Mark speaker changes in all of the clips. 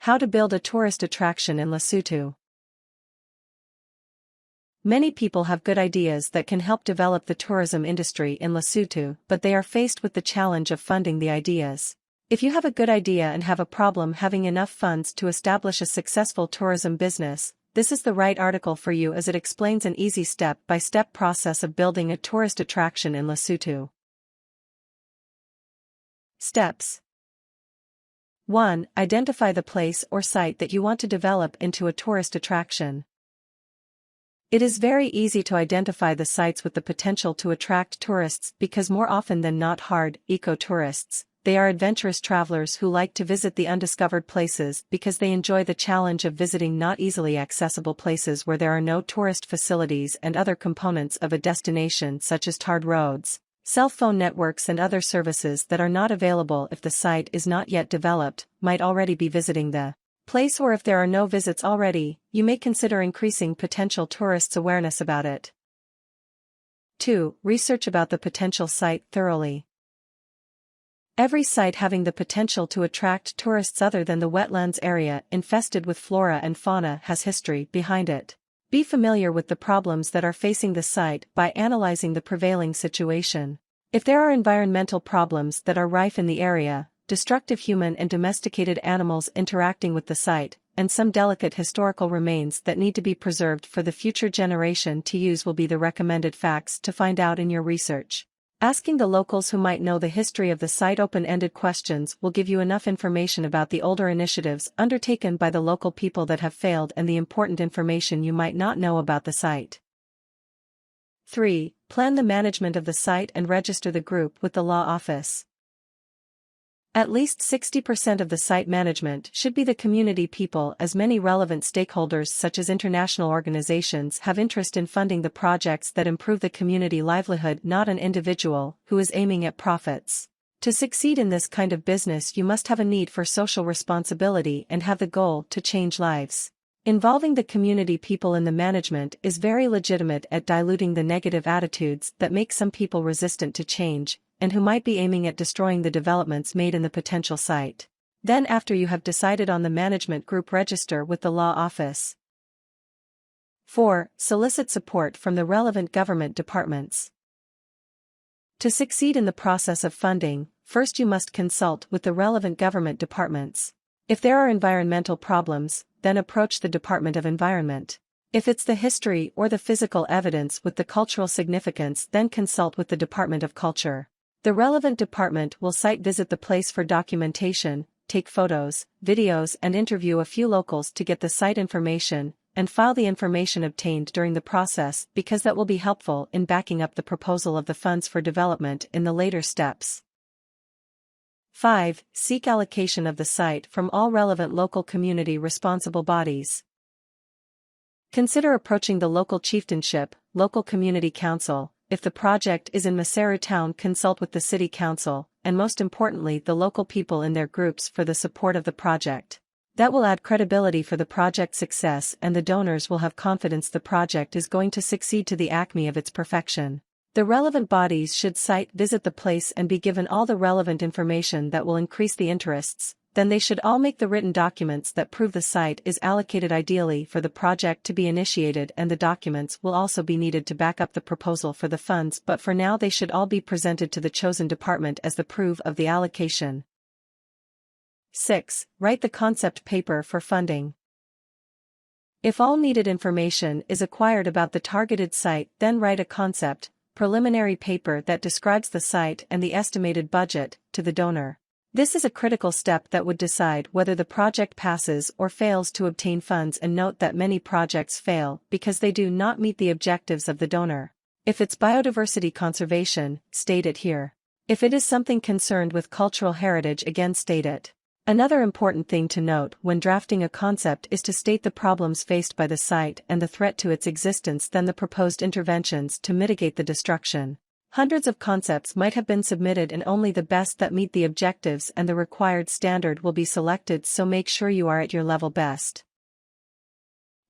Speaker 1: How to build a tourist attraction in Lesotho. Many people have good ideas that can help develop the tourism industry in Lesotho, but they are faced with the challenge of funding the ideas. If you have a good idea and have a problem having enough funds to establish a successful tourism business, this is the right article for you as it explains an easy step-by-step process of building a tourist attraction in Lesotho. Steps. 1. Identify the place or site that you want to develop into a tourist attraction. It is very easy to identify the sites with the potential to attract tourists because more often than not hard, eco-tourists, they are adventurous travelers who like to visit the undiscovered places because they enjoy the challenge of visiting not easily accessible places where there are no tourist facilities and other components of a destination such as tarred roads, cell phone networks and other services that are not available if the site is not yet developed, might already be visiting the place, or if there are no visits already, you may consider increasing potential tourists' awareness about it. 2. Research about the potential site thoroughly. Every site having the potential to attract tourists other than the wetlands area infested with flora and fauna has history behind it. Be familiar with the problems that are facing the site by analyzing the prevailing situation. If there are environmental problems that are rife in the area, destructive human and domesticated animals interacting with the site, and some delicate historical remains that need to be preserved for the future generation to use will be the recommended facts to find out in your research. Asking the locals who might know the history of the site open-ended questions will give you enough information about the older initiatives undertaken by the local people that have failed and the important information you might not know about the site. 3. Plan the management of the site and register the group with the law office. At least 60% of the site management should be the community people, as many relevant stakeholders such as international organizations have interest in funding the projects that improve the community livelihood, not an individual who is aiming at profits. To succeed in this kind of business, you must have a need for social responsibility and have the goal to change lives. Involving the community people in the management is very legitimate at diluting the negative attitudes that make some people resistant to change, and who might be aiming at destroying the developments made in the potential site. Then, after you have decided on the management group, register with the law office. 4. Solicit support from the relevant government departments. To succeed in the process of funding, first you must consult with the relevant government departments. If there are environmental problems, then approach the Department of Environment. If it's the history or the physical evidence with the cultural significance, then consult with the Department of Culture. The relevant department will site visit the place for documentation, take photos, videos and interview a few locals to get the site information, and file the information obtained during the process because that will be helpful in backing up the proposal of the funds for development in the later steps. 5. Seek allocation of the site from all relevant local community responsible bodies. Consider approaching the local chieftainship, local community council. If the project is in Maseru town, consult with the city council, and most importantly the local people in their groups for the support of the project. That will add credibility for the project's success, and the donors will have confidence the project is going to succeed to the acme of its perfection. The relevant bodies should site visit the place and be given all the relevant information that will increase the interests. Then they should all make the written documents that prove the site is allocated ideally for the project to be initiated, and the documents will also be needed to back up the proposal for the funds, but for now they should all be presented to the chosen department as the proof of the allocation. 6. Write the concept paper for funding. If all needed information is acquired about the targeted site, then write a concept, preliminary paper that describes the site and the estimated budget to the donor. This is a critical step that would decide whether the project passes or fails to obtain funds, and note that many projects fail because they do not meet the objectives of the donor. If it's biodiversity conservation, state it here. If it is something concerned with cultural heritage, again state it. Another important thing to note when drafting a concept is to state the problems faced by the site and the threat to its existence, then the proposed interventions to mitigate the destruction. Hundreds of concepts might have been submitted and only the best that meet the objectives and the required standard will be selected, so make sure you are at your level best.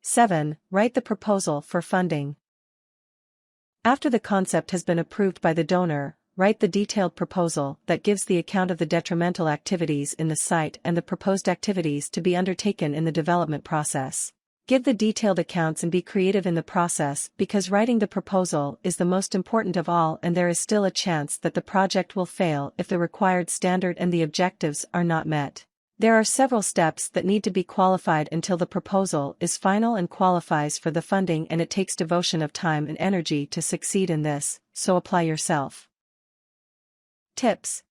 Speaker 1: 7. Write the proposal for funding. After the concept has been approved by the donor, write the detailed proposal that gives the account of the detrimental activities in the site and the proposed activities to be undertaken in the development process. Give the detailed accounts and be creative in the process because writing the proposal is the most important of all, and there is still a chance that the project will fail if the required standard and the objectives are not met. There are several steps that need to be qualified until the proposal is final and qualifies for the funding, and it takes devotion of time and energy to succeed in this, so apply yourself. Tips.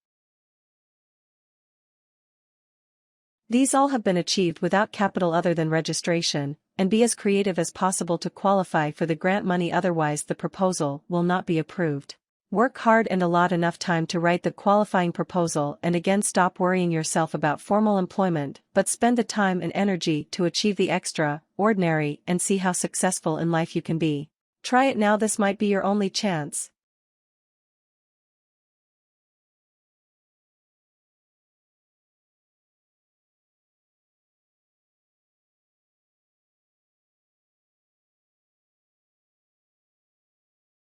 Speaker 1: These all have been achieved without capital other than registration, and be as creative as possible to qualify for the grant money, otherwise the proposal will not be approved. Work hard and allot enough time to write the qualifying proposal, and again stop worrying yourself about formal employment, but spend the time and energy to achieve the extraordinary and see how successful in life you can be. Try it now, this might be your only chance.